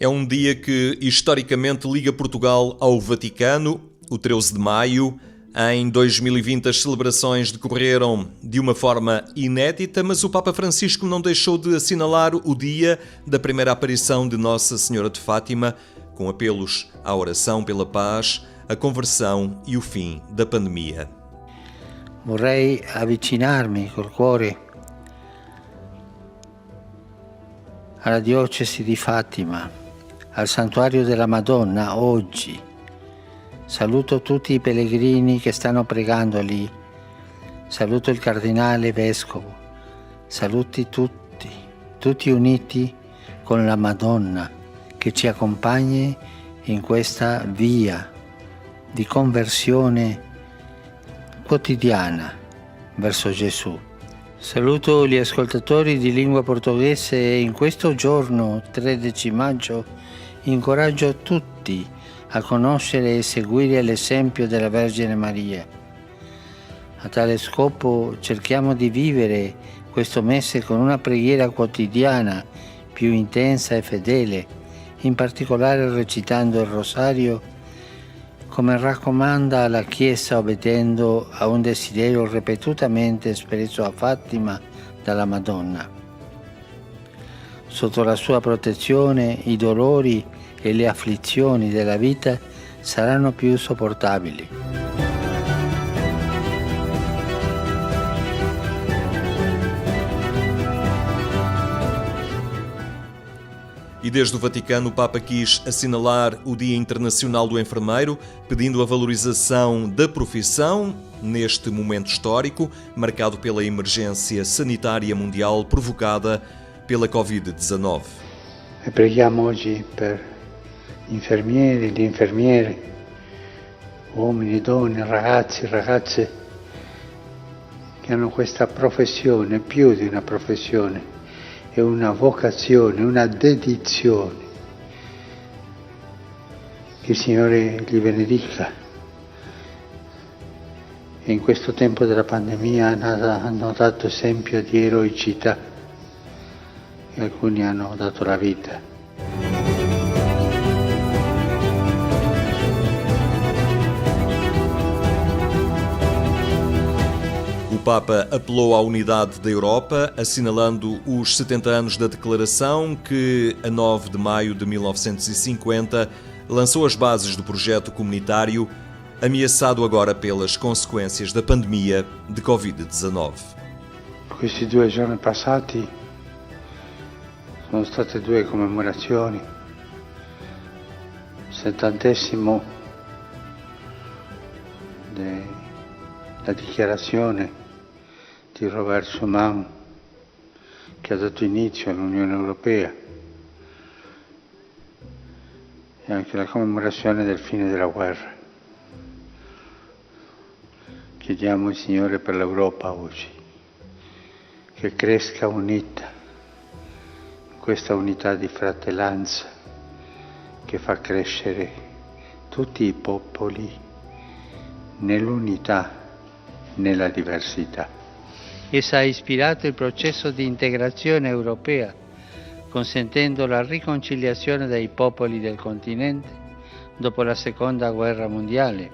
É um dia que historicamente liga Portugal ao Vaticano, o 13 de maio. Em 2020 as celebrações decorreram de uma forma inédita, mas o Papa Francisco não deixou de assinalar o dia da primeira aparição de Nossa Senhora de Fátima, com apelos à oração pela paz, a conversão e o fim da pandemia. Vorrei avvicinarmi col cuore alla diocesi di Fatima, al santuario della Madonna oggi. Saluto tutti i pellegrini che stanno pregando lì. Saluto il cardinale vescovo. Saluti tutti uniti con la Madonna che ci accompagni in questa via di conversione quotidiana verso Gesù. Saluto gli ascoltatori di lingua portoghese e in questo giorno, 13 maggio, incoraggio tutti a conoscere e seguire l'esempio della Vergine Maria. A tale scopo cerchiamo di vivere questo mese con una preghiera quotidiana più intensa e fedele, in particolare recitando il Rosario come raccomanda la Chiesa obbedendo a un desiderio ripetutamente espresso a Fatima dalla Madonna. Sotto la sua protezione i dolori e le afflizioni della vita saranno più sopportabili. E desde o Vaticano, o Papa quis assinalar o Dia Internacional do Enfermeiro, pedindo a valorização da profissão neste momento histórico, marcado pela emergência sanitária mundial provocada pela Covid-19. E preghiamo oggi per infermieri, le infermiere, uomini, donne, ragazzi, ragazze che hanno questa professione, più di una professione, è una vocazione, una dedizione. Che il Signore li benedica. E in questo tempo della pandemia hanno dato esempio di eroicità e alcuni hanno dato la vita. O Papa apelou à unidade da Europa, assinalando os 70 anos da declaração que, a 9 de maio de 1950, lançou as bases do projeto comunitário, ameaçado agora pelas consequências da pandemia de Covid-19. Questi 2 giorni passati sono state 2 commemorazioni, 70° della dichiarazione di Robert Schuman che ha dato inizio all'Unione Europea e anche la commemorazione del fine della guerra. Chiediamo al Signore per l'Europa oggi che cresca unita in questa unità di fratellanza che fa crescere tutti i popoli nell'unità, nella diversità. Essa ha ispirato il processo di integrazione europea, consentendo la riconciliazione dei popoli del continente dopo la Seconda Guerra Mondiale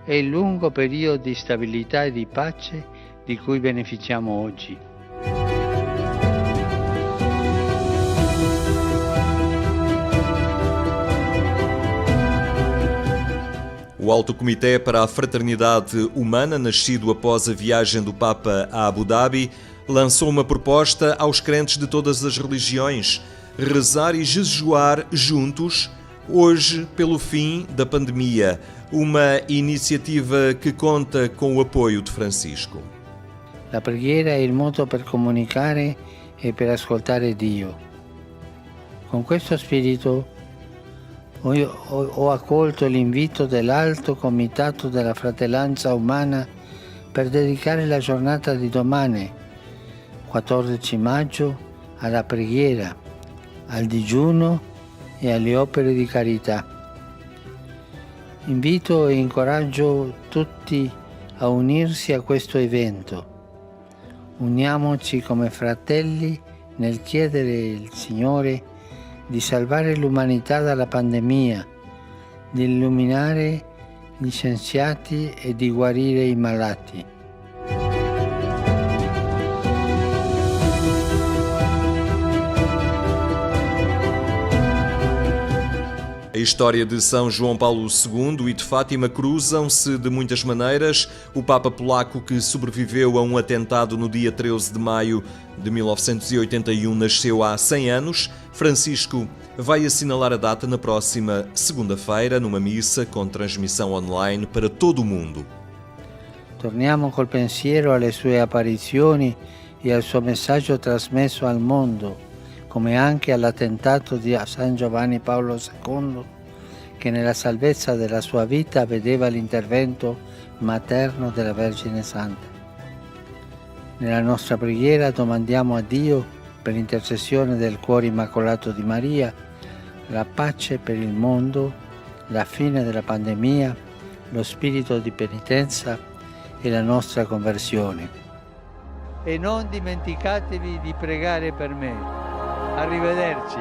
e il lungo periodo di stabilità e di pace di cui beneficiamo oggi. O Alto Comitê para a Fraternidade Humana, nascido após a viagem do Papa a Abu Dhabi, lançou uma proposta aos crentes de todas as religiões: rezar e jejuar juntos, hoje pelo fim da pandemia. Uma iniciativa que conta com o apoio de Francisco. La preghiera è il modo per comunicare e per ascoltare Dio. Con questo spirito ho accolto l'invito dell'Alto Comitato della Fratellanza Umana per dedicare la giornata di domani, 14 maggio, alla preghiera, al digiuno e alle opere di carità. Invito e incoraggio tutti a unirsi a questo evento. Uniamoci come fratelli nel chiedere al Signore di salvare l'umanità dalla pandemia, di illuminare gli scienziati e di guarire i malati. A história de São João Paulo II e de Fátima cruzam-se de muitas maneiras. O Papa polaco que sobreviveu a um atentado no dia 13 de maio de 1981 nasceu há 100 anos. Francisco vai assinalar a data na próxima segunda-feira, numa missa com transmissão online para todo o mundo. Torniamo col pensiero alle sue apparizioni e al suo messaggio trasmesso al mondo, come anche all'attentato di San Giovanni Paolo II, che nella salvezza della sua vita vedeva l'intervento materno della Vergine Santa. Nella nostra preghiera domandiamo a Dio, per l'intercessione del Cuore Immacolato di Maria, la pace per il mondo, la fine della pandemia, lo spirito di penitenza e la nostra conversione. E non dimenticatevi di pregare per me. Arrivederci.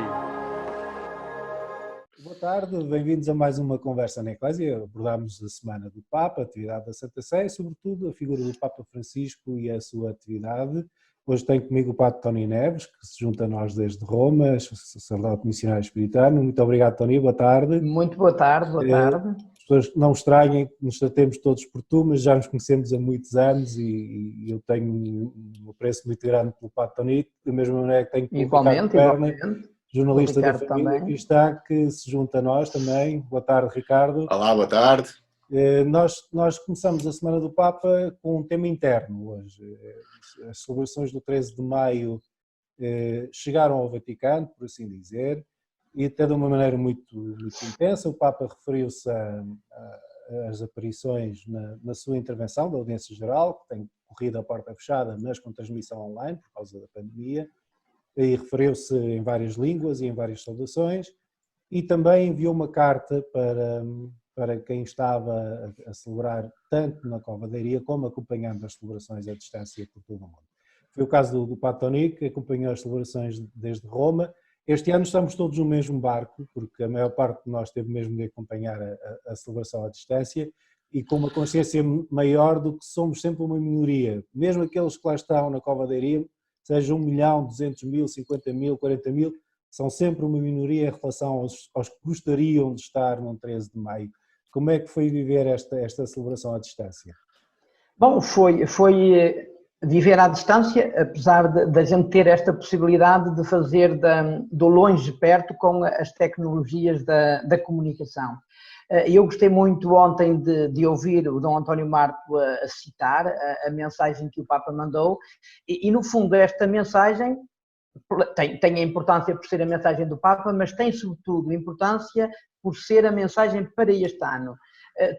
Boa tarde, bem-vindos a mais uma Conversa na Eclésia. Abordámos a Semana do Papa, a atividade da Santa Sé e, sobretudo, a figura do Papa Francisco e a sua atividade. Hoje tenho comigo o Padre Tony Neves, que se junta a nós desde Roma, sacerdote missionário espiritano. Muito obrigado, Tony, boa tarde. Muito boa tarde, boa tarde. As pessoas não estranhem, nos tratemos todos por tu, mas já nos conhecemos há muitos anos e eu tenho um apreço muito grande pelo Padre Tony, da mesma maneira que tenho pelo Ricardo Perna, jornalista da família, que está, que se junta a nós também. Boa tarde, Ricardo. Olá, boa tarde. Nós começamos a Semana do Papa com um tema interno hoje. As celebrações do 13 de maio chegaram ao Vaticano, por assim dizer, e até de uma maneira muito, muito intensa. O Papa referiu-se às aparições na sua intervenção da Audiência Geral, que tem corrido a porta fechada, mas com transmissão online por causa da pandemia, e referiu-se em várias línguas e em várias saudações, e também enviou uma carta para quem estava a celebrar tanto na Cova da Iria como acompanhando as celebrações à distância por todo o mundo. Foi o caso do Padre Tony, que acompanhou as celebrações desde Roma. Este ano estamos todos no mesmo barco, porque a maior parte de nós teve mesmo de acompanhar a celebração à distância e com uma consciência maior do que somos sempre uma minoria. Mesmo aqueles que lá estão na Cova da Iria, seja 1 milhão, 200 mil, 50 mil, 40 mil, são sempre uma minoria em relação aos que gostariam de estar no 13 de maio. Como é que foi viver esta celebração à distância? Bom, foi viver à distância, apesar de a gente ter esta possibilidade de fazer do longe perto com as tecnologias da comunicação. Eu gostei muito ontem de ouvir o Dom António Marco a citar a mensagem que o Papa mandou e no fundo esta mensagem tem a importância por ser a mensagem do Papa, mas tem sobretudo importância por ser a mensagem para este ano.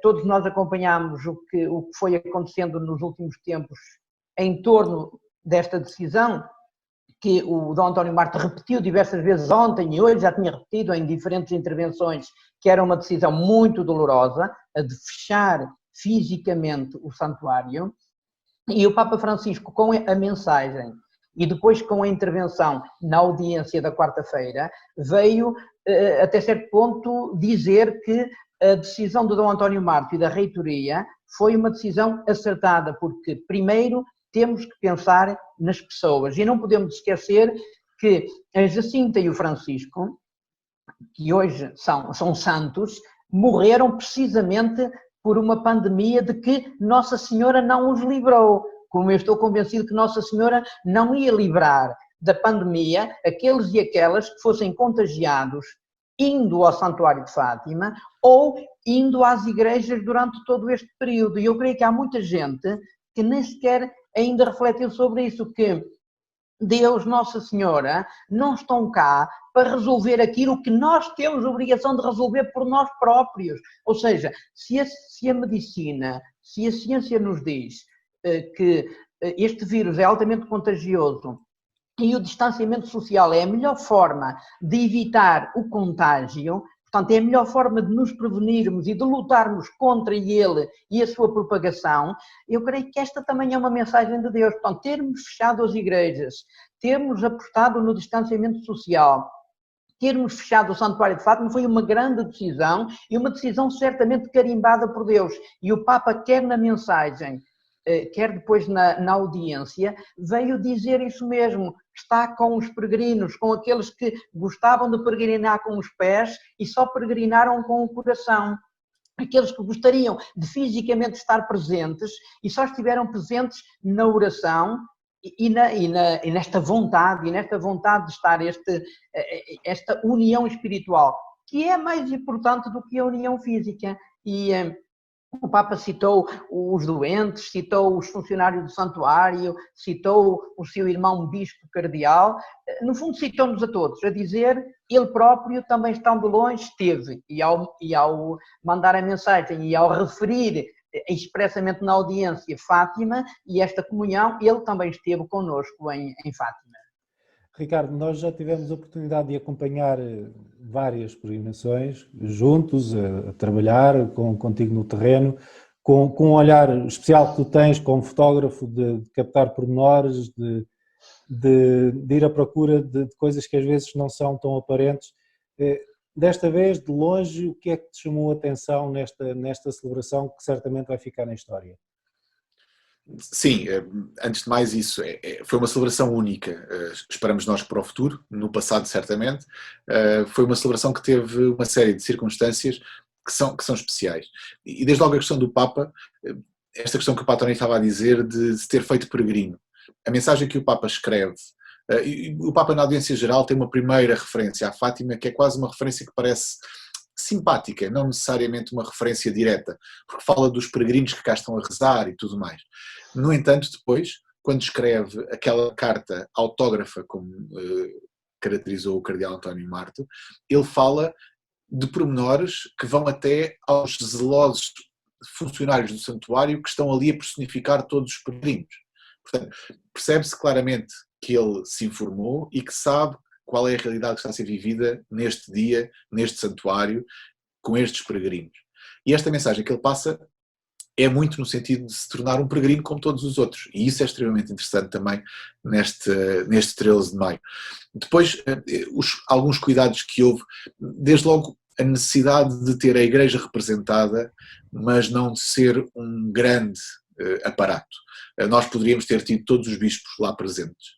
Todos nós acompanhamos o que foi acontecendo nos últimos tempos em torno desta decisão, que o Dom António Marco repetiu diversas vezes ontem e hoje, já tinha repetido em diferentes intervenções, que era uma decisão muito dolorosa, a de fechar fisicamente o santuário, e o Papa Francisco, com a mensagem e depois com a intervenção na audiência da quarta-feira, veio até certo ponto dizer que a decisão do Dom António Marco e da reitoria foi uma decisão acertada, porque primeiro temos que pensar nas pessoas e não podemos esquecer que a Jacinta e o Francisco, que hoje são santos, morreram precisamente por uma pandemia de que Nossa Senhora não os livrou. Como eu estou convencido que Nossa Senhora não ia livrar da pandemia aqueles e aquelas que fossem contagiados indo ao Santuário de Fátima ou indo às igrejas durante todo este período. E eu creio que há muita gente que nem sequer ainda refletiu sobre isso, que Deus, Nossa Senhora, não estão cá para resolver aquilo que nós temos a obrigação de resolver por nós próprios. Ou seja, se a medicina, se a ciência nos diz que este vírus é altamente contagioso e o distanciamento social é a melhor forma de evitar o contágio, portanto é a melhor forma de nos prevenirmos e de lutarmos contra ele e a sua propagação, eu creio que esta também é uma mensagem de Deus. Portanto, termos fechado as igrejas, termos apostado no distanciamento social, termos fechado o Santuário de Fátima foi uma grande decisão e uma decisão certamente carimbada por Deus. E o Papa, quer na mensagem, quer depois na audiência, veio dizer isso mesmo, está com os peregrinos, com aqueles que gostavam de peregrinar com os pés e só peregrinaram com o coração. Aqueles que gostariam de fisicamente estar presentes e só estiveram presentes na oração e nesta vontade de estar esta união espiritual, que é mais importante do que a união física. E o Papa citou os doentes, citou os funcionários do santuário, citou o seu irmão bispo cardeal, no fundo citou-nos a todos, a dizer, ele próprio também estando longe esteve, e ao mandar a mensagem e ao referir expressamente na audiência Fátima e esta comunhão, ele também esteve connosco em Fátima. Ricardo, nós já tivemos a oportunidade de acompanhar várias peregrinações juntos, a trabalhar contigo no terreno, com um olhar especial que tu tens como fotógrafo de captar pormenores, de ir à procura de coisas que às vezes não são tão aparentes. Desta vez, de longe, o que é que te chamou a atenção nesta celebração que certamente vai ficar na história? Sim, antes de mais isso, foi uma celebração única, esperamos nós para o futuro, no passado certamente, foi uma celebração que teve uma série de circunstâncias que são especiais. E desde logo a questão do Papa, esta questão que o Patroni estava a dizer de se ter feito peregrino. A mensagem que o Papa escreve, e o Papa na audiência geral tem uma primeira referência à Fátima, que é quase uma referência que parece simpática, não necessariamente uma referência direta, porque fala dos peregrinos que cá estão a rezar e tudo mais. No entanto, depois, quando escreve aquela carta autógrafa, como caracterizou o cardeal António Marto, ele fala de pormenores que vão até aos zelosos funcionários do santuário que estão ali a personificar todos os peregrinos. Portanto, percebe-se claramente que ele se informou e que sabe qual é a realidade que está a ser vivida neste dia, neste santuário, com estes peregrinos. E esta mensagem que ele passa é muito no sentido de se tornar um peregrino como todos os outros. E isso é extremamente interessante também neste 13 de maio. Depois, alguns cuidados que houve, desde logo a necessidade de ter a Igreja representada, mas não de ser um grande aparato. Nós poderíamos ter tido todos os bispos lá presentes.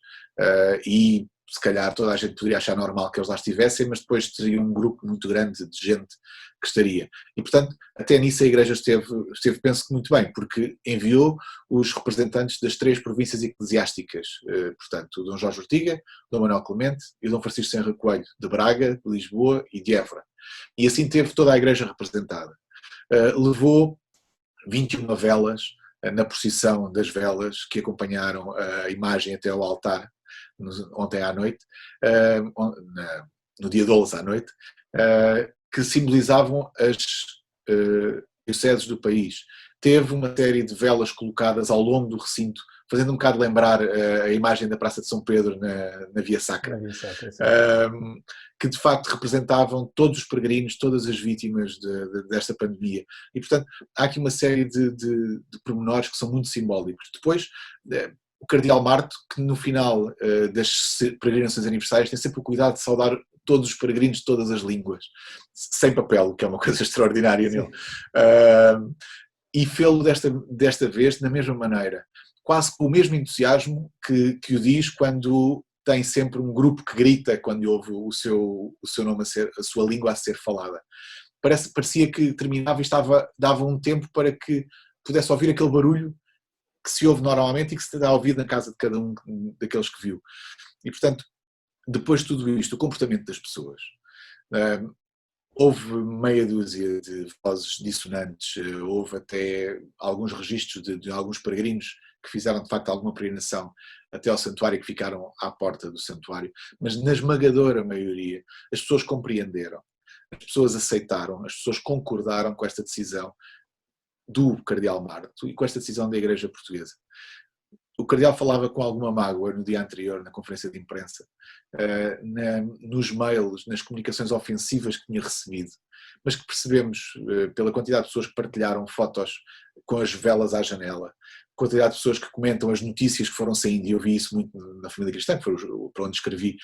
E se calhar toda a gente poderia achar normal que eles lá estivessem, mas depois teria um grupo muito grande de gente que estaria. E, portanto, até nisso a Igreja esteve penso que muito bem, porque enviou os representantes das 3 províncias eclesiásticas, portanto, Dom Jorge Ortiga, Dom Manuel Clemente e Dom Francisco Senra Coelho, de Braga, de Lisboa e de Évora. E assim teve toda a Igreja representada. Levou 21 velas na procissão das velas que acompanharam a imagem até ao altar, ontem à noite, no dia 12 à noite, que simbolizavam as dioceses do país. Teve uma série de velas colocadas ao longo do recinto, fazendo um bocado lembrar a imagem da Praça de São Pedro na Via Sacra, que de facto representavam todos os peregrinos, todas as vítimas desta pandemia. E portanto há aqui uma série de pormenores que são muito simbólicos. Depois, o cardeal Marto, que no final das peregrinações aniversárias tem sempre o cuidado de saudar todos os peregrinos de todas as línguas, sem papel, que é uma coisa extraordinária nele. E fê-lo desta vez da mesma maneira, quase com o mesmo entusiasmo que o diz quando tem sempre um grupo que grita quando ouve o seu nome a sua língua a ser falada. Parecia que terminava e dava um tempo para que pudesse ouvir aquele barulho que se ouve normalmente e que se dá a ouvir na casa de cada um daqueles que viu. E, portanto, depois de tudo isto, o comportamento das pessoas. Houve meia dúzia de vozes dissonantes, houve até alguns registros de alguns peregrinos que fizeram, de facto, alguma peregrinação até ao santuário e que ficaram à porta do santuário, mas na esmagadora maioria as pessoas compreenderam, as pessoas aceitaram, as pessoas concordaram com esta decisão do cardeal Marto e com esta decisão da Igreja Portuguesa. O cardeal falava com alguma mágoa no dia anterior, na conferência de imprensa, nos mails, nas comunicações ofensivas que tinha recebido, mas que percebemos pela quantidade de pessoas que partilharam fotos com as velas à janela, quantidade de pessoas que comentam as notícias que foram saindo, e eu vi isso muito na Família Cristã, que foi para onde escrevi,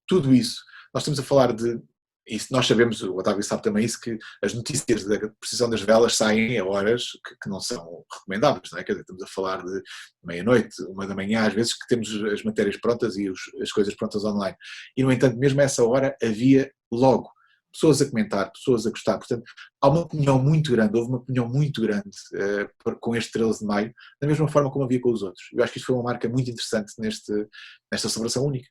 tudo isso, nós estamos a falar de, isso nós sabemos, o Otávio sabe também isso, que as notícias da precisão das velas saem a horas que não são recomendáveis, não é? Quer dizer, estamos a falar de meia-noite, 1 da manhã, às vezes que temos as matérias prontas e as coisas prontas online. E, no entanto, mesmo a essa hora havia logo pessoas a comentar, pessoas a gostar. Portanto, há uma opinião muito grande, houve uma opinião muito grande com este 13 de maio, da mesma forma como havia com os outros. Eu acho que isto foi uma marca muito interessante nesta celebração única.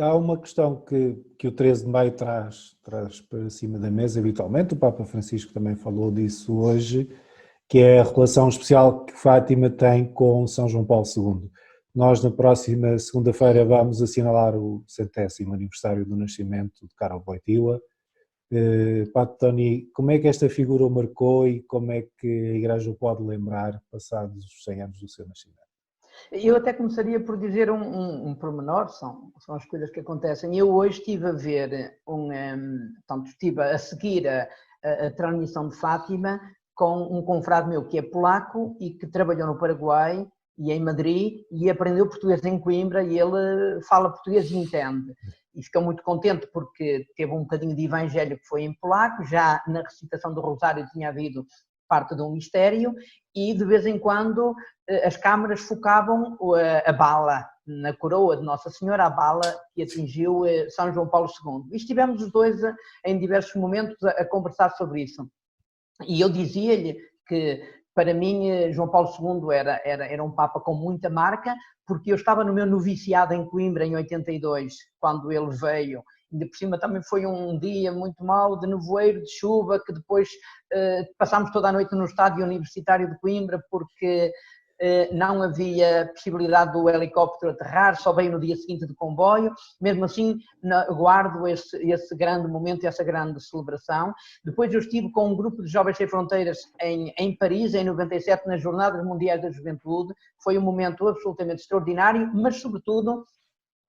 Há uma questão que o 13 de maio traz para cima da mesa habitualmente, o Papa Francisco também falou disso hoje, que é a relação especial que Fátima tem com São João Paulo II. Nós, na próxima segunda-feira, vamos assinalar o 100º aniversário do nascimento de Karol Wojtyła. Padre Tony, como é que esta figura o marcou e como é que a Igreja o pode lembrar passados os 100 anos do seu nascimento? Eu até começaria por dizer um pormenor, são as coisas que acontecem. Eu hoje estive a ver, portanto, estive a seguir a transmissão de Fátima com um confrade meu que é polaco e que trabalhou no Paraguai e em Madrid e aprendeu português em Coimbra e ele fala português e entende. E fica muito contente porque teve um bocadinho de evangelho que foi em polaco, já na recitação do Rosário tinha havido parte de um mistério e de vez em quando as câmaras focavam a bala na coroa de Nossa Senhora, a bala que atingiu São João Paulo II. E estivemos os dois em diversos momentos a conversar sobre isso. E eu dizia-lhe que para mim João Paulo II era um Papa com muita marca, porque eu estava no meu noviciado em Coimbra em 82, quando ele veio. Ainda por cima também foi um dia muito mau, de nevoeiro, de chuva, que depois passámos toda a noite no estádio universitário de Coimbra, porque não havia possibilidade do helicóptero aterrar, só veio no dia seguinte de comboio. Mesmo assim, guardo esse grande momento e essa grande celebração. Depois eu estive com um grupo de Jovens Sem Fronteiras em Paris, em 97, nas Jornadas Mundiais da Juventude. Foi um momento absolutamente extraordinário, mas sobretudo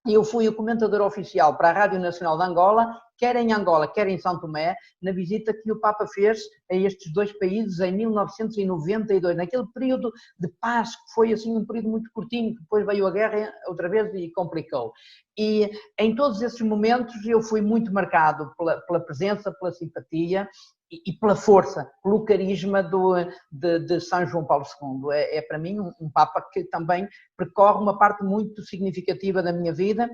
eu fui o comentador oficial para a Rádio Nacional de Angola, quer em Angola, quer em São Tomé, na visita que o Papa fez a estes dois países em 1992, naquele período de paz, que foi assim um período muito curtinho, depois veio a guerra outra vez e complicou. E em todos esses momentos eu fui muito marcado pela presença, pela simpatia e pela força, pelo carisma de São João Paulo II. É para mim um Papa que também percorre uma parte muito significativa da minha vida.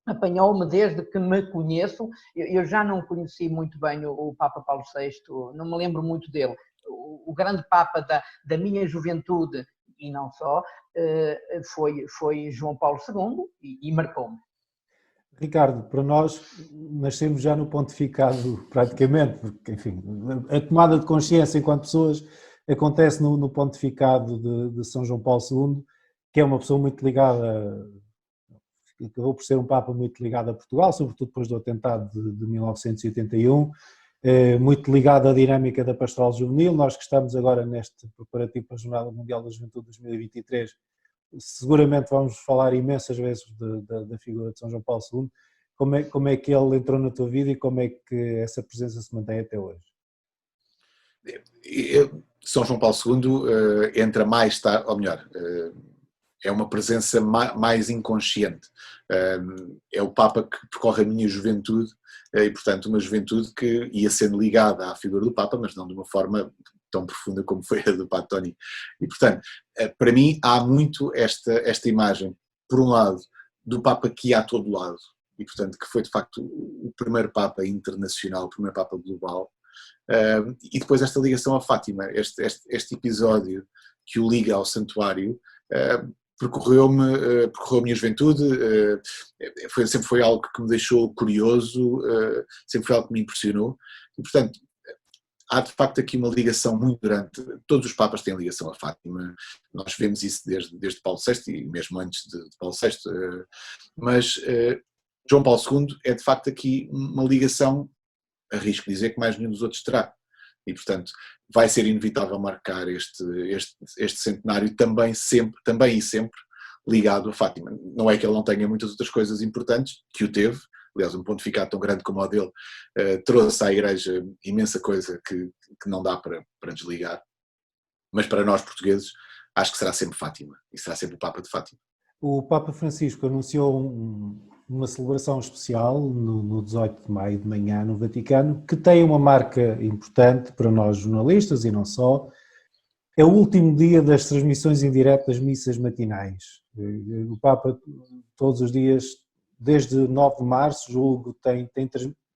Apanhou-me desde que me conheço. Eu já não conheci muito bem o Papa Paulo VI, não me lembro muito dele. O grande Papa da minha juventude, e não só, foi João Paulo II e marcou-me. Ricardo, para nós nascemos já no pontificado praticamente, porque, enfim, a tomada de consciência enquanto pessoas acontece no pontificado de São João Paulo II, que é uma pessoa muito ligada, acabou por ser um Papa muito ligado a Portugal, sobretudo depois do atentado de 1981, muito ligado à dinâmica da pastoral juvenil. Nós que estamos agora neste preparativo para a Jornada Mundial da Juventude 2023, seguramente vamos falar imensas vezes da figura de São João Paulo II. Como é que ele entrou na tua vida e como é que essa presença se mantém até hoje? São João Paulo II entra mais tarde, ou melhor, é uma presença mais inconsciente. É o Papa que percorre a minha juventude e, portanto, uma juventude que ia sendo ligada à figura do Papa, mas não de uma forma tão profunda como foi a do Padre Tony. E, portanto, para mim há muito esta imagem, por um lado, do Papa que ia a todo lado, e, portanto, que foi, de facto, o primeiro Papa internacional, o primeiro Papa global, e depois esta ligação a Fátima, este episódio que o liga ao santuário, percorreu a minha juventude, sempre foi algo que me deixou curioso, sempre foi algo que me impressionou, e, portanto, há de facto aqui uma ligação muito grande. Todos os Papas têm ligação a Fátima, nós vemos isso desde Paulo VI e mesmo antes de Paulo VI, mas João Paulo II é de facto aqui uma ligação, arrisco dizer, que mais nenhum dos outros terá. E, portanto, vai ser inevitável marcar este centenário também e sempre ligado a Fátima. Não é que ele não tenha muitas outras coisas importantes, que o teve. Aliás, um pontificado tão grande como o dele trouxe à Igreja imensa coisa que não dá para desligar. Mas para nós portugueses, acho que será sempre Fátima. E será sempre o Papa de Fátima. O Papa Francisco anunciou uma celebração especial no 18 de maio de manhã no Vaticano, que tem uma marca importante para nós jornalistas e não só. É o último dia das transmissões em direto das missas matinais. O Papa todos os dias, desde 9 de março, julgo,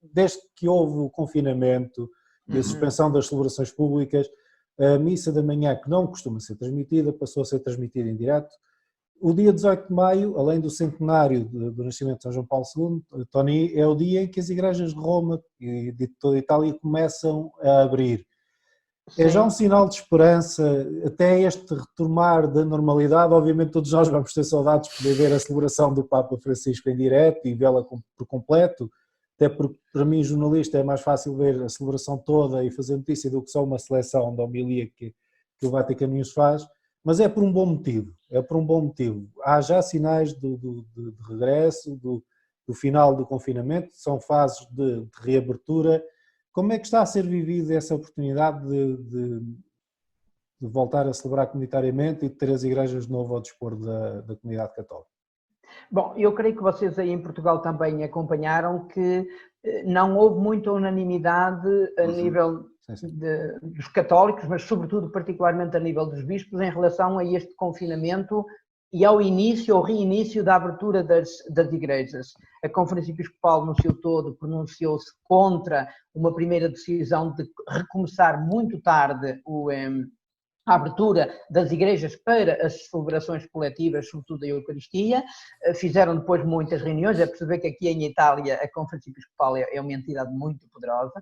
desde que houve o confinamento e a suspensão das celebrações públicas, a missa da manhã, que não costuma ser transmitida, passou a ser transmitida em direto. O dia 18 de maio, além do centenário do nascimento de São João Paulo II, Tony, é o dia em que as igrejas de Roma e de toda a Itália começam a abrir. É já um sinal de esperança, até este retomar da normalidade. Obviamente todos nós vamos ter saudades de poder ver a celebração do Papa Francisco em direto e vê-la por completo, até porque para mim jornalista é mais fácil ver a celebração toda e fazer notícia do que só uma seleção da homilia que o Vatican News faz, mas é por um bom motivo, Há já sinais de regresso, do final do confinamento, são fases de reabertura. Como é que está a ser vivida essa oportunidade de voltar a celebrar comunitariamente e de ter as igrejas de novo ao dispor da comunidade católica? Bom, eu creio que vocês aí em Portugal também acompanharam que não houve muita unanimidade a nível dos católicos, mas sobretudo particularmente a nível dos bispos em relação a este confinamento e ao reinício da abertura das igrejas. A Conferência Episcopal no seu todo pronunciou-se contra uma primeira decisão de recomeçar muito tarde a abertura das igrejas para as celebrações coletivas, sobretudo a Eucaristia. Fizeram depois muitas reuniões, é perceber que aqui em Itália a Conferência Episcopal é uma entidade muito poderosa,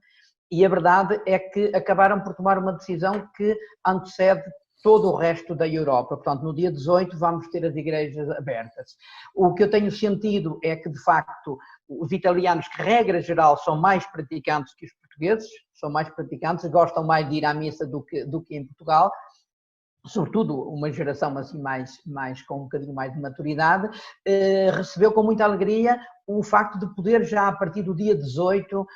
e a verdade é que acabaram por tomar uma decisão que antecede todo o resto da Europa. Portanto, no dia 18 vamos ter as igrejas abertas. O que eu tenho sentido é que, de facto, os italianos, que regra geral são mais praticantes que os portugueses, gostam mais de ir à missa do que em Portugal, sobretudo uma geração assim mais com um bocadinho mais de maturidade, recebeu com muita alegria o facto de poder já a partir do dia 18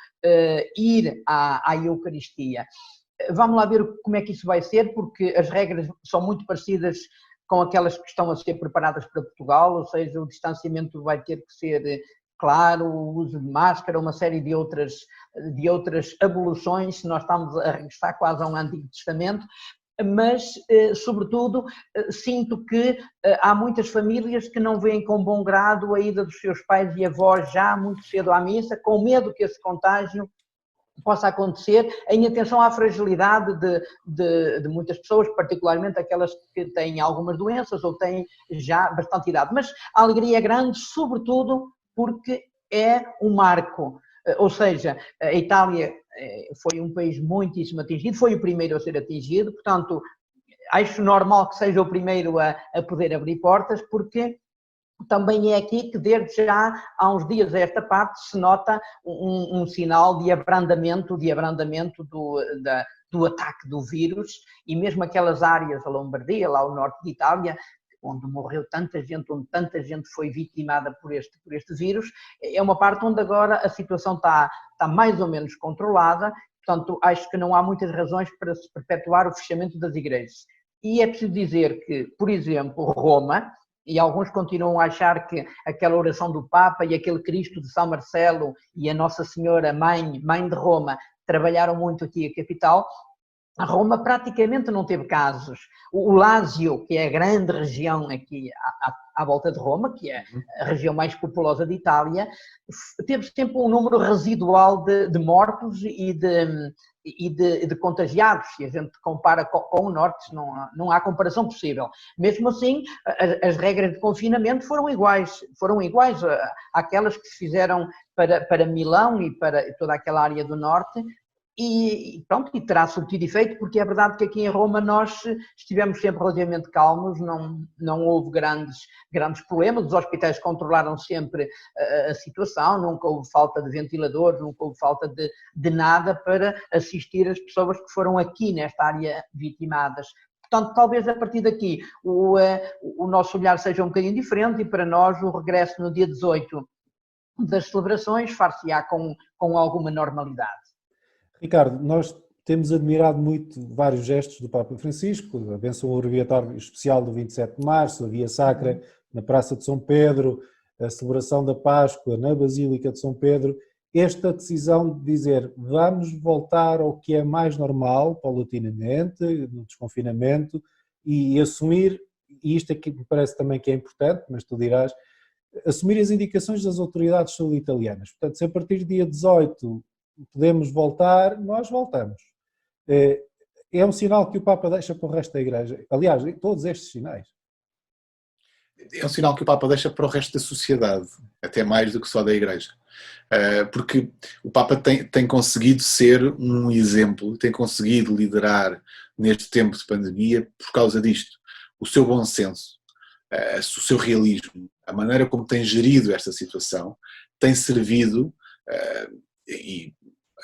ir à Eucaristia. Vamos lá ver como é que isso vai ser, porque as regras são muito parecidas com aquelas que estão a ser preparadas para Portugal, ou seja, o distanciamento vai ter que ser claro, o uso de máscara, uma série de outras abolições, nós estamos a regressar quase a um Antigo Testamento, mas, sobretudo, sinto que há muitas famílias que não veem com bom grado a ida dos seus pais e avós já muito cedo à missa, com medo que esse contágio possa acontecer, em atenção à fragilidade de muitas pessoas, particularmente aquelas que têm algumas doenças ou têm já bastante idade. Mas a alegria é grande, sobretudo porque é um marco. Ou seja, a Itália foi um país muitíssimo atingido, foi o primeiro a ser atingido, portanto, acho normal que seja o primeiro a poder abrir portas, porque também é aqui que desde já há uns dias a esta parte se nota um sinal de abrandamento do ataque do vírus, e mesmo aquelas áreas, a Lombardia, lá ao norte de Itália, onde morreu tanta gente, onde tanta gente foi vitimada por este vírus, é uma parte onde agora a situação está mais ou menos controlada, portanto acho que não há muitas razões para se perpetuar o fechamento das igrejas. E é preciso dizer que, por exemplo, Roma, e alguns continuam a achar que aquela oração do Papa e aquele Cristo de São Marcelo e a Nossa Senhora Mãe de Roma trabalharam muito aqui a capital. A Roma praticamente não teve casos. O Lásio, que é a grande região aqui à volta de Roma, que é a região mais populosa de Itália, teve sempre um número residual de mortos e de contagiados. Se a gente compara com o Norte, não há comparação possível. Mesmo assim, as regras de confinamento foram iguais àquelas que se fizeram para Milão e para toda aquela área do Norte. E pronto, e terá surtido efeito, porque é verdade que aqui em Roma nós estivemos sempre relativamente calmos, não houve grandes problemas, os hospitais controlaram sempre a situação, nunca houve falta de ventiladores, nunca houve falta de nada para assistir as pessoas que foram aqui nesta área vitimadas. Portanto, talvez a partir daqui o nosso olhar seja um bocadinho diferente, e para nós o regresso no dia 18 das celebrações far-se-á com alguma normalidade. Ricardo, nós temos admirado muito vários gestos do Papa Francisco, a bênção orbiatória especial do 27 de março, a Via Sacra na Praça de São Pedro, a celebração da Páscoa na Basílica de São Pedro, esta decisão de dizer vamos voltar ao que é mais normal, paulatinamente, no desconfinamento, e assumir, e isto aqui me parece também que é importante, mas tu dirás, assumir as indicações das autoridades de saúde italianas. Portanto, se a partir do dia 18 podemos voltar, nós voltamos. É um sinal que o Papa deixa para o resto da Igreja. Aliás, todos estes sinais. É um sinal que o Papa deixa para o resto da sociedade, até mais do que só da Igreja. Porque o Papa tem conseguido ser um exemplo, tem conseguido liderar neste tempo de pandemia por causa disto. O seu bom senso, o seu realismo, a maneira como tem gerido esta situação, tem servido, e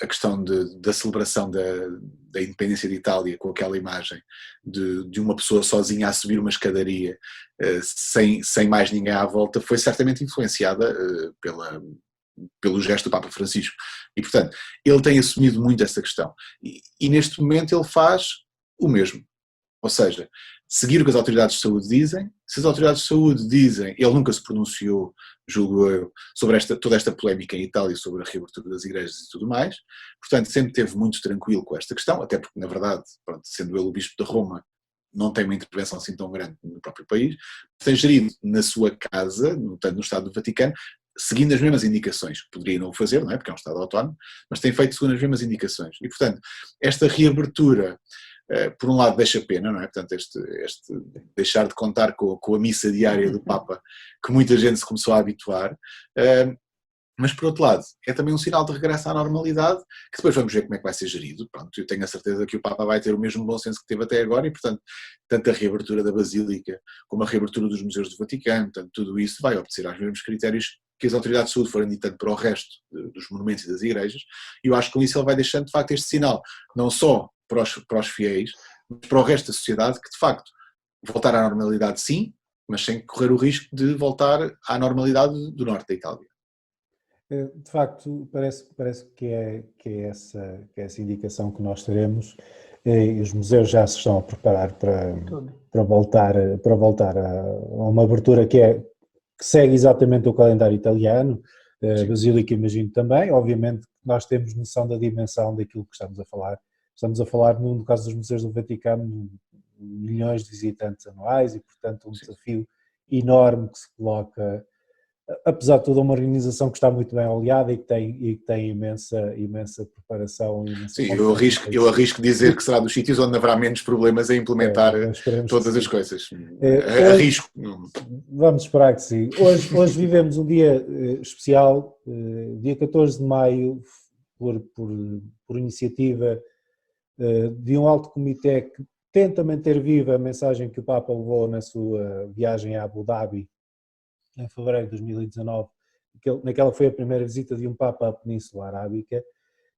a questão da celebração da independência de Itália com aquela imagem de uma pessoa sozinha a subir uma escadaria sem mais ninguém à volta, foi certamente influenciada pelo gesto do Papa Francisco. E, portanto, ele tem assumido muito essa questão. E neste momento ele faz o mesmo. Ou seja, seguir o que as autoridades de saúde dizem. Se as autoridades de saúde dizem, ele nunca se pronunciou, julgo eu, sobre toda esta polémica em Itália sobre a reabertura das igrejas e tudo mais, portanto sempre esteve muito tranquilo com esta questão, até porque na verdade, pronto, sendo ele o bispo de Roma, não tem uma intervenção assim tão grande no próprio país, tem gerido na sua casa, no Estado do Vaticano, seguindo as mesmas indicações, poderia não o fazer, não é? Porque é um Estado autónomo, mas tem feito segundo as mesmas indicações. E portanto, esta reabertura, por um lado deixa pena, não é? Portanto, este deixar de contar com a missa diária do Papa, que muita gente se começou a habituar, mas por outro lado, é também um sinal de regresso à normalidade, que depois vamos ver como é que vai ser gerido. Pronto, eu tenho a certeza que o Papa vai ter o mesmo bom senso que teve até agora e, portanto, tanto a reabertura da Basílica como a reabertura dos museus do Vaticano, portanto, tudo isso vai obedecer aos mesmos critérios que as autoridades de saúde foram ditando para o resto dos monumentos e das igrejas, e eu acho que com isso ele vai deixando, de facto, este sinal, não só para os fiéis, mas para o resto da sociedade, que, de facto, voltar à normalidade sim, mas sem correr o risco de voltar à normalidade do norte da Itália. De facto, parece que é essa indicação que nós teremos, e os museus já se estão a preparar para voltar a uma abertura que segue exatamente o calendário italiano. A Basílica, imagino também. Obviamente nós temos noção da dimensão daquilo que estamos a falar. Estamos a falar, no caso dos museus do Vaticano, milhões de visitantes anuais e, portanto, um desafio enorme que se coloca. Apesar de toda uma organização que está muito bem oleada e que tem imensa preparação. Sim, eu arrisco dizer que será dos sítios onde haverá menos problemas a implementar todas as coisas. Arrisco. Vamos esperar que sim. Hoje vivemos um dia especial, dia 14 de maio, por iniciativa de um alto comitê que tenta manter viva a mensagem que o Papa levou na sua viagem a Abu Dhabi, em fevereiro de 2019, naquela foi a primeira visita de um Papa à Península Arábica,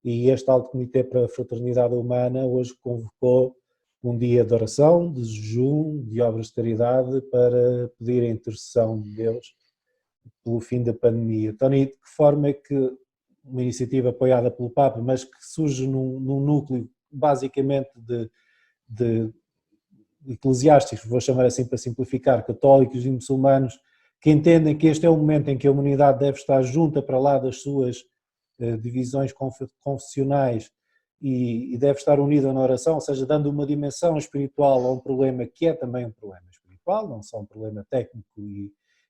e este Alto Comitê para a Fraternidade Humana hoje convocou um dia de oração, de jejum, de obras de caridade, para pedir a intercessão de Deus pelo fim da pandemia. Tony, de que forma é que uma iniciativa apoiada pelo Papa, mas que surge num núcleo basicamente de eclesiásticos, vou chamar assim para simplificar, católicos e muçulmanos, que entendem que este é o momento em que a humanidade deve estar junta para lá das suas divisões confessionais e deve estar unida na oração, ou seja, dando uma dimensão espiritual a um problema que é também um problema espiritual, não só um problema técnico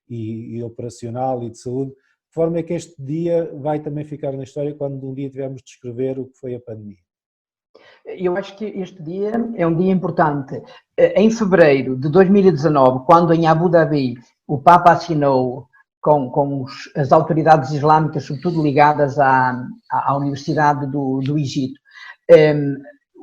e operacional e de saúde, de forma é que este dia vai também ficar na história quando um dia tivermos de descrever o que foi a pandemia. Eu acho que este dia é um dia importante. Em fevereiro de 2019, quando em Abu Dhabi o Papa assinou com as autoridades islâmicas, sobretudo ligadas à Universidade do Egito,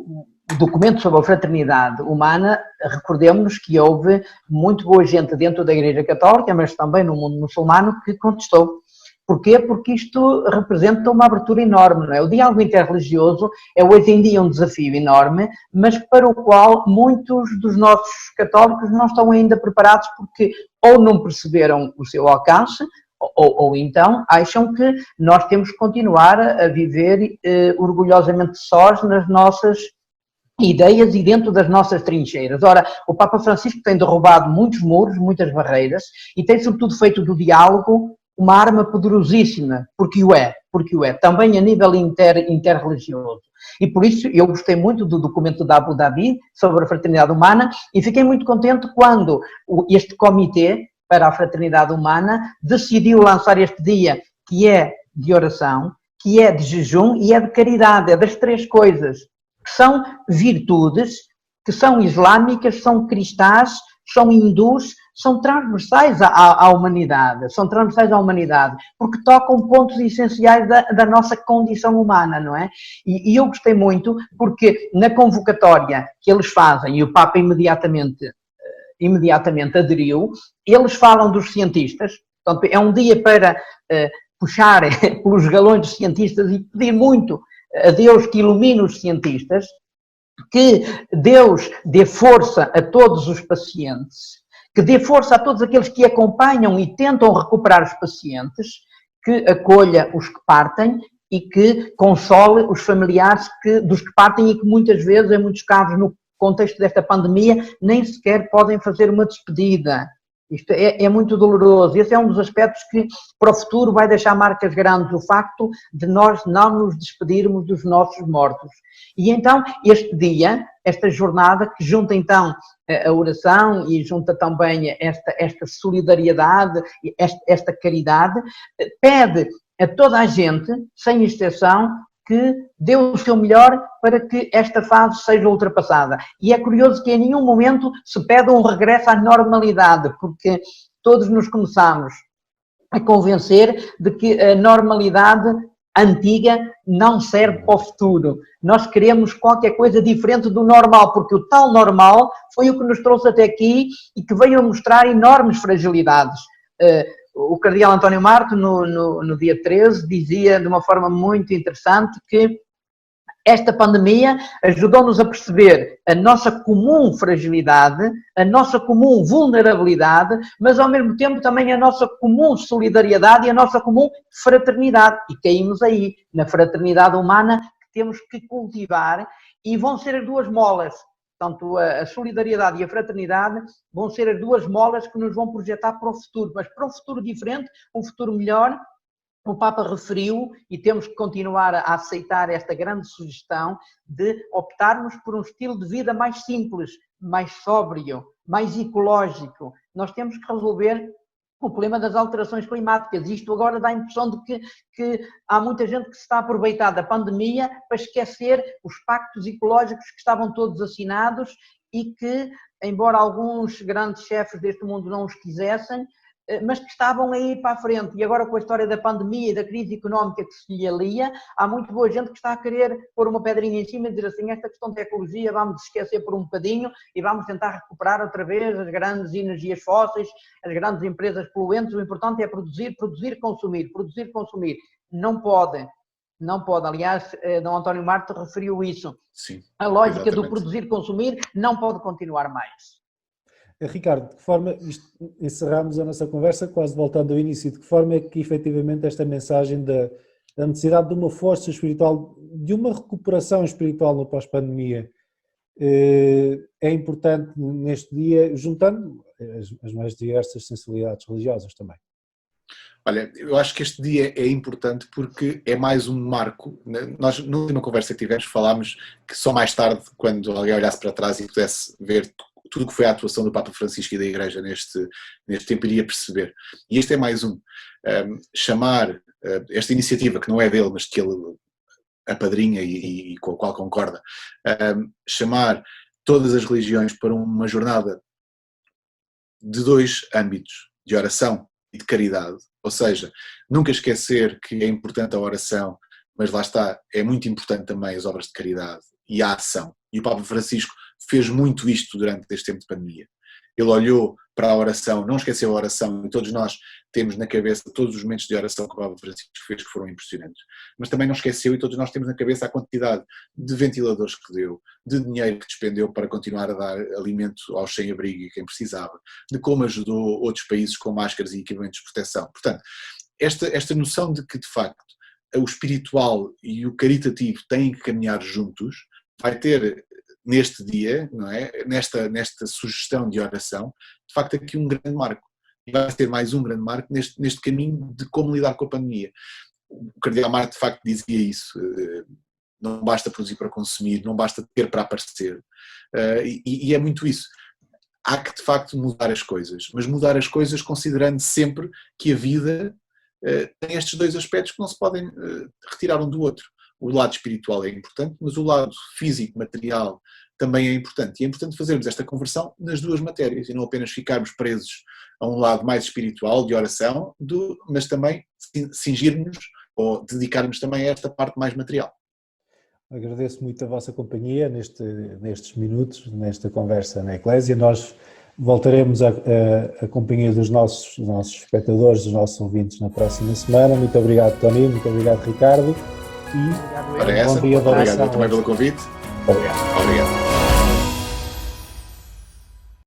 o documento sobre a fraternidade humana, recordemos-nos que houve muito boa gente dentro da Igreja Católica, mas também no mundo muçulmano, que contestou. Porquê? Porque isto representa uma abertura enorme, não é? O diálogo interreligioso é hoje em dia um desafio enorme, mas para o qual muitos dos nossos católicos não estão ainda preparados porque ou não perceberam o seu alcance, ou então acham que nós temos que continuar a viver orgulhosamente sós nas nossas ideias e dentro das nossas trincheiras. Ora, o Papa Francisco tem derrubado muitos muros, muitas barreiras e tem sobretudo feito do diálogo uma arma poderosíssima, porque o é, também a nível interreligioso. E por isso eu gostei muito do documento da Abu Dhabi sobre a fraternidade humana e fiquei muito contente quando este comitê para a fraternidade humana decidiu lançar este dia, que é de oração, que é de jejum e é de caridade, é das três coisas, que são virtudes, que são islâmicas, são cristãs, são hindus, são transversais à humanidade, porque tocam pontos essenciais da nossa condição humana, não é? E eu gostei muito porque na convocatória que eles fazem, e o Papa imediatamente aderiu, eles falam dos cientistas, portanto é um dia para puxar pelos galões dos cientistas e pedir muito a Deus que ilumine os cientistas, que Deus dê força a todos os pacientes, que dê força a todos aqueles que acompanham e tentam recuperar os pacientes, que acolha os que partem e que console os familiares dos que partem e que muitas vezes, em muitos casos, no contexto desta pandemia, nem sequer podem fazer uma despedida. Isto é muito doloroso. Esse é um dos aspectos que para o futuro vai deixar marcas grandes, o facto de nós não nos despedirmos dos nossos mortos. E então este dia, esta jornada que junta então a oração e junta também esta solidariedade, esta caridade, pede a toda a gente, sem exceção, que dê o seu melhor para que esta fase seja ultrapassada. E é curioso que em nenhum momento se pede um regresso à normalidade, porque todos nos começamos a convencer de que a normalidade antiga não serve para o futuro. Nós queremos qualquer coisa diferente do normal, porque o tal normal foi o que nos trouxe até aqui e que veio a mostrar enormes fragilidades. O cardeal António Marto, no dia 13, dizia de uma forma muito interessante que esta pandemia ajudou-nos a perceber a nossa comum fragilidade, a nossa comum vulnerabilidade, mas ao mesmo tempo também a nossa comum solidariedade e a nossa comum fraternidade. E caímos aí, na fraternidade humana, que temos que cultivar, e vão ser as duas molas. Portanto, a solidariedade e a fraternidade vão ser as duas molas que nos vão projetar para o futuro, mas para um futuro diferente, um futuro melhor. O Papa referiu, e temos que continuar a aceitar esta grande sugestão, de optarmos por um estilo de vida mais simples, mais sóbrio, mais ecológico. Nós temos que resolver o problema das alterações climáticas. Isto agora dá a impressão de que há muita gente que se está a aproveitar da pandemia para esquecer os pactos ecológicos que estavam todos assinados e que, embora alguns grandes chefes deste mundo não os quisessem, mas que estavam a ir para a frente. E agora com a história da pandemia e da crise económica que se lhe alia, há muito boa gente que está a querer pôr uma pedrinha em cima e dizer assim, esta questão de ecologia vamos esquecer por um bocadinho e vamos tentar recuperar outra vez as grandes energias fósseis, as grandes empresas poluentes. O importante é produzir, consumir. Não pode. Aliás, D. António Marto referiu isso. Sim, a lógica exatamente. do produzir, consumir não pode continuar mais. Ricardo, de que forma, encerramos a nossa conversa quase voltando ao início, de que forma é que efetivamente esta mensagem da necessidade de uma força espiritual, de uma recuperação espiritual no pós-pandemia é importante neste dia, juntando as mais diversas sensibilidades religiosas também? Olha, eu acho que este dia é importante porque é mais um marco. Nós, na última conversa que tivemos, falámos que só mais tarde, quando alguém olhasse para trás e pudesse ver tudo o que foi a atuação do Papa Francisco e da Igreja neste tempo, iria perceber. E este é mais um. Chamar esta iniciativa, que não é dele, mas que ele apadrinha e com a qual concorda, chamar todas as religiões para uma jornada de dois âmbitos, de oração e de caridade. Ou seja, nunca esquecer que é importante a oração, mas lá está, é muito importante também as obras de caridade e a ação. E o Papa Francisco fez muito isto durante este tempo de pandemia. Ele olhou para a oração, não esqueceu a oração, e todos nós temos na cabeça todos os momentos de oração que o Papa Francisco fez que foram impressionantes. Mas também não esqueceu, e todos nós temos na cabeça a quantidade de ventiladores que deu, de dinheiro que despendeu para continuar a dar alimento aos sem-abrigo e quem precisava, de como ajudou outros países com máscaras e equipamentos de proteção. Portanto, esta noção de que, de facto, o espiritual e o caritativo têm que caminhar juntos, vai ter neste dia, não é? Nesta sugestão de oração, de facto aqui um grande marco. E vai ser mais um grande marco neste caminho de como lidar com a pandemia. O Cardeal Marco de facto dizia isso, não basta produzir para consumir, não basta ter para aparecer, e é muito isso. Há que de facto mudar as coisas, mas mudar as coisas considerando sempre que a vida tem estes dois aspectos que não se podem retirar um do outro. O lado espiritual é importante, mas o lado físico, material, também é importante. E é importante fazermos esta conversão nas duas matérias e não apenas ficarmos presos a um lado mais espiritual, de oração, mas também cingirmos ou dedicarmos também a esta parte mais material. Agradeço muito a vossa companhia nestes minutos, nesta conversa na Eclésia. Nós voltaremos a companhia dos nossos espectadores, dos nossos ouvintes na próxima semana. Muito obrigado, Tony, muito obrigado, Ricardo. Obrigado também pelo convite. Obrigado.